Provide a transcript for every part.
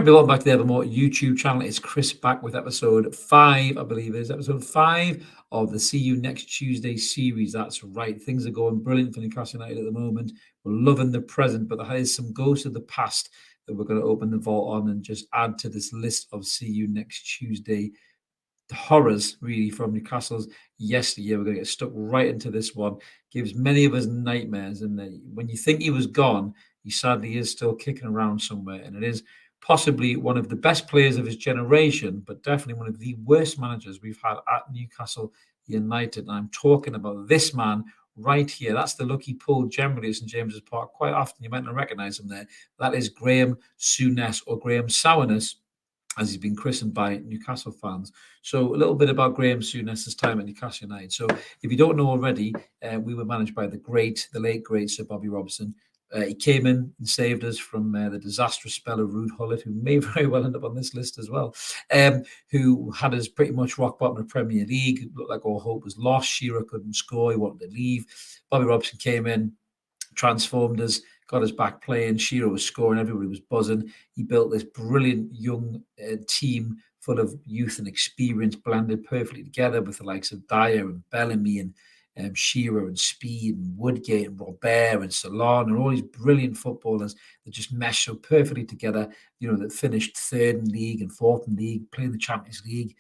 everybody, welcome back to the Evermore YouTube channel. It's Chris back with episode 5, I believe it is episode 5 of the See You Next Tuesday series. That's right, things are going brilliant for Newcastle United at the moment. We're loving the present, but there is some ghosts of the past that we're going to open the vault on and just add to this list of See You Next Tuesday horrors, really, from Newcastle's yesteryear. We're going to get stuck right into this one. Gives many of us nightmares, and when you think he was gone, he sadly is still kicking around somewhere, and it is possibly one of the best players of his generation, but definitely one of the worst managers we've had at Newcastle United. And I'm talking about this man right here. That's the lucky pull generally at St James's Park. Quite often you might not recognise him there. That is Graeme Souness, or Graeme Souness, as he's been christened by Newcastle fans. So a little bit about Graeme Souness's time at Newcastle United. So if you don't know already, we were managed by the late great Sir Bobby Robson. He came in and saved us from the disastrous spell of Ruud Gullit, who may very well end up on this list as well, who had us pretty much rock bottom of the Premier League. It looked like all hope was lost. Shearer couldn't score. He wanted to leave. Bobby Robson came in, transformed us, got us back playing. Shearer was scoring. Everybody was buzzing. He built this brilliant young team full of youth and experience, blended perfectly together with the likes of Dyer and Bellamy and Shearer and Speed and Woodgate and Robert and Solana and all these brilliant footballers that just meshed so perfectly together, that finished third in league and fourth in league, playing the Champions League,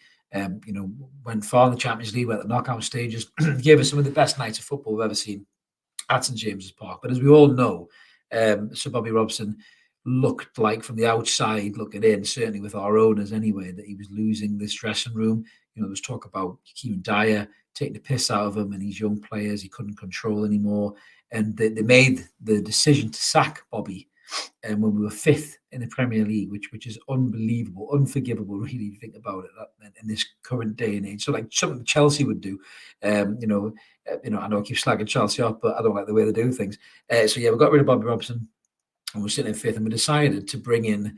went far in the Champions League, went the knockout stages, gave us some of the best nights of football we've ever seen at St James's Park. But as we all know, Sir Bobby Robson looked like, from the outside looking in, certainly with our owners anyway, that he was losing this dressing room. There was talk about Kieran Dyer taking the piss out of him and these young players he couldn't control anymore. And they made the decision to sack Bobby when we were 5th in the Premier League, which is unbelievable, unforgivable, really, if you think about it in this current day and age. So like something Chelsea would do. I know I keep slagging Chelsea off, but I don't like the way they do things. So yeah, we got rid of Bobby Robson and we're sitting in 5th, and we decided to bring in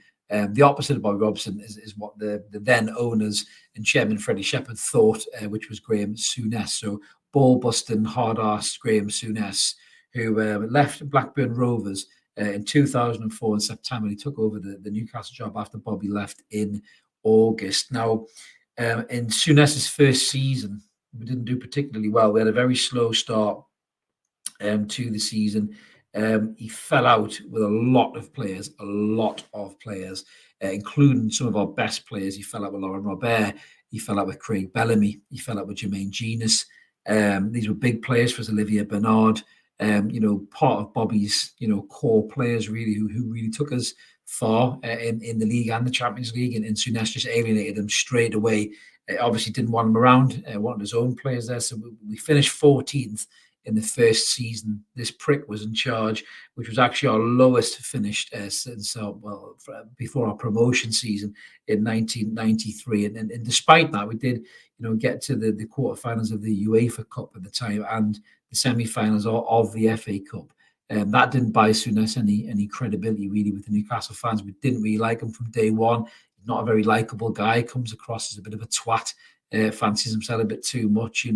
the opposite of Bobby Robson is what the then owners and chairman Freddie Shepherd thought, which was Graeme Souness. So ball-busting, hard-arsed Graeme Souness, who left Blackburn Rovers in 2004 in September. He took over the Newcastle job after Bobby left in August. Now, in Souness's first season, we didn't do particularly well. We had a very slow start to the season. He fell out with a lot of players, including some of our best players. He fell out with Laurent Robert. He fell out with Craig Bellamy. He fell out with Jermaine Genius. These were big players for us, Olivier Bernard. Part of Bobby's, core players really who really took us far in the league and the Champions League. And Souness just alienated them straight away. Obviously didn't want him around, wanted his own players there. So we finished 14th in the first season. This prick was in charge, which was actually our lowest finish since before our promotion season in 1993. And despite that, we did get to the quarterfinals of the UEFA Cup at the time and the semi-finals of the FA Cup. That didn't buy Souness any credibility really with the Newcastle fans. We didn't really like him from day one. He's not a very likable guy. Comes across as a bit of a twat. Fancies himself a bit too much,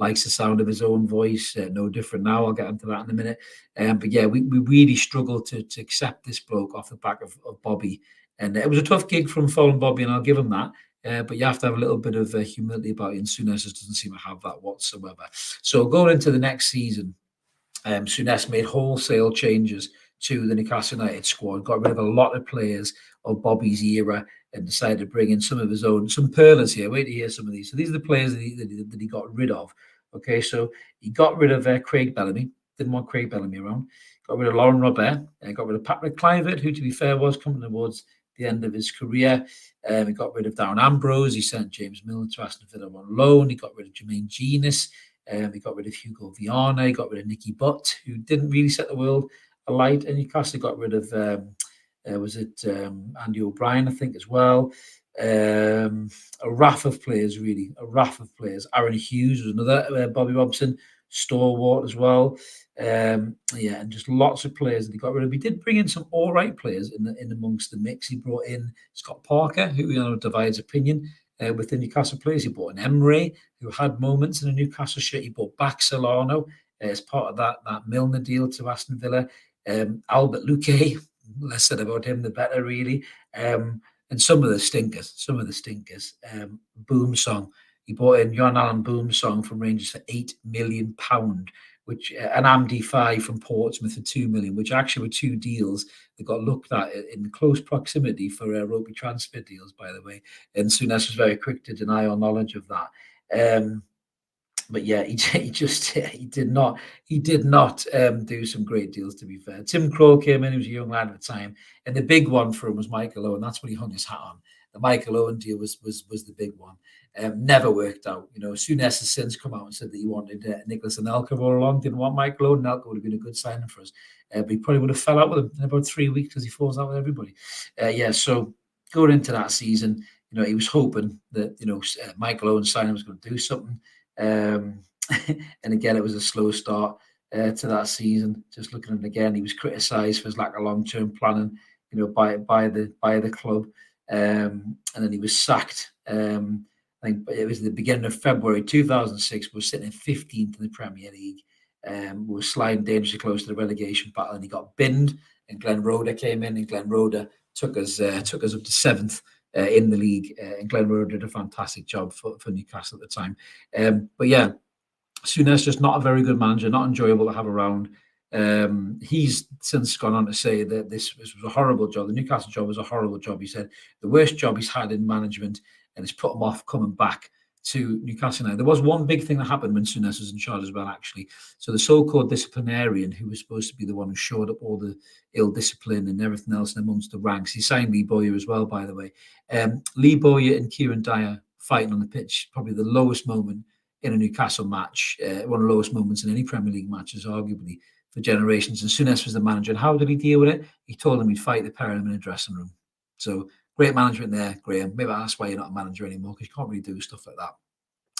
likes the sound of his own voice. No different now. I'll get into that in a minute. But yeah, we really struggled to accept this bloke off the back of Bobby. And it was a tough gig from following Bobby, and I'll give him that. But you have to have a little bit of humility about it, and Souness doesn't seem to have that whatsoever. So going into the next season, Souness made wholesale changes to the Newcastle United squad, got rid of a lot of players of Bobby's era, and decided to bring in some of his own, some pearlers here. Wait to hear some of these. So these are the players that he got rid of. Okay, so he got rid of Craig Bellamy. Didn't want Craig Bellamy around. Got rid of Laurent Robert. Got rid of Patrick Kluivert, who, to be fair, was coming towards the end of his career. He got rid of Darren Ambrose. He sent James Milner to Aston Villa on loan. He got rid of Jermaine Genius. He got rid of Hugo Viana. He got rid of Nicky Butt, who didn't really set the world alight. And Newcastle got rid of Andy O'Brien, I think, as well. A raft of players, really, a raft of players. Aaron Hughes was another Bobby Robson stalwart as well. And just lots of players that he got rid of. He did bring in some all right players in amongst the mix. He brought in Scott Parker, who divides opinion with the Newcastle players. He brought in Emery, who had moments in a Newcastle shirt. He brought back Solano as part of that Milner deal to Aston Villa. Albert Luque, less said about him, the better, really. And some of the stinkers, Boom Song. He bought in Jon Allen Boom Song from Rangers for £8 million, which an EP.5 from Portsmouth for 2 million, which actually were two deals that got looked at in close proximity for rugby transfer deals, by the way. And Souness was very quick to deny all knowledge of that. But yeah, he did not do some great deals, to be fair. Tim Crowe came in; he was a young lad at the time, and the big one for him was Michael Owen. That's what he hung his hat on. The Michael Owen deal was the big one. Never worked out. Souness has since come out and said that he wanted Nicholas Anelka all along. Didn't want Michael Owen. Anelka would have been a good signing for us, but he probably would have fell out with him in about 3 weeks because he falls out with everybody. So going into that season, he was hoping that Michael Owen's signing was going to do something. And again, it was a slow start to that season. Just looking at it again, he was criticised for his lack of long-term planning, by the club, and then he was sacked. I think it was the beginning of February 2006. We were sitting in 15th in the Premier League. We were sliding dangerously close to the relegation battle, and he got binned. And Glenn Roeder came in, and Glenn Roeder took us up to 7th. In the league, and Glenn Roeder did a fantastic job for Newcastle at the time. But yeah, Souness just not a very good manager, not enjoyable to have around. He's since gone on to say that this was a horrible job. The Newcastle job was a horrible job. He said the worst job he's had in management, and it's put him off coming back to Newcastle now. There was one big thing that happened when Souness was in charge as well, actually. So the so-called disciplinarian, who was supposed to be the one who shored up all the ill discipline and everything else amongst the ranks, he signed Lee Bowyer as well, by the way. Lee Bowyer and Kieran Dyer fighting on the pitch, probably the lowest moment in a Newcastle match, one of the lowest moments in any Premier League matches, arguably, for generations. And Souness was the manager. And how did he deal with it? He told them he'd fight the pair of them in a dressing room. So great management there, Graeme. Maybe that's why you're not a manager anymore, because you can't really do stuff like that.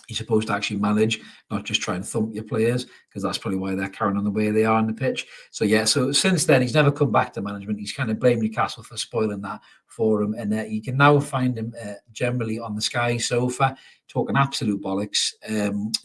You're supposed to actually manage, not just try and thump your players, because that's probably why they're carrying on the way they are on the pitch. So yeah, so since then, he's never come back to management. He's kind of blamed Newcastle for spoiling that for him. And you can now find him generally on the Sky sofa, talking absolute bollocks,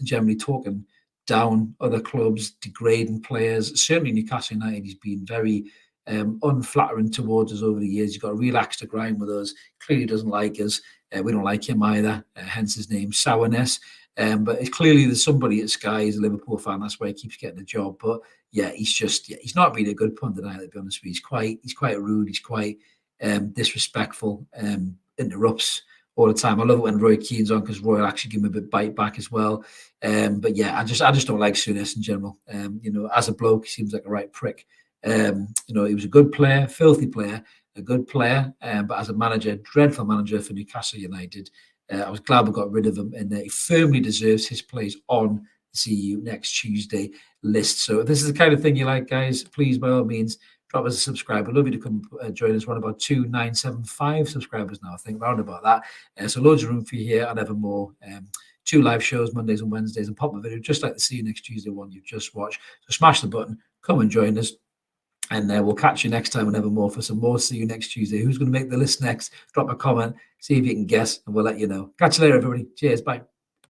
generally talking down other clubs, degrading players. Certainly Newcastle United, he's been very unflattering towards us over the years. He's got a real axe to grind with us. Clearly doesn't like us. We don't like him either, hence his name, Souness. But it's clearly there's somebody at Sky, he's a Liverpool fan, that's why he keeps getting a job. But yeah, he's not really a good pundit either, to be honest with you. He's quite rude, he's quite disrespectful, interrupts all the time. I love it when Roy Keane's on, because Roy will actually give him a bit bite back as well. But yeah, I just don't like Souness in general. As a bloke, he seems like a right prick. He was a good player, filthy player, a good player, but as a manager, dreadful manager for Newcastle United. I was glad we got rid of him, and he firmly deserves his place on the CU next Tuesday list. So if this is the kind of thing you like, guys, please, by all means, drop us a subscribe. I'd love you to come join us. We're on about 2,975 subscribers now, I think, round about that. So loads of room for you here and evermore. 2 live shows, Mondays and Wednesdays, and pop a video, just like the See You Next Tuesday one you've just watched. So smash the button, come and join us. And we'll catch you next time and evermore for some more See You Next Tuesday. Who's going to make the list next? Drop a comment, see if you can guess, and we'll let you know. Catch you later, everybody. Cheers. Bye.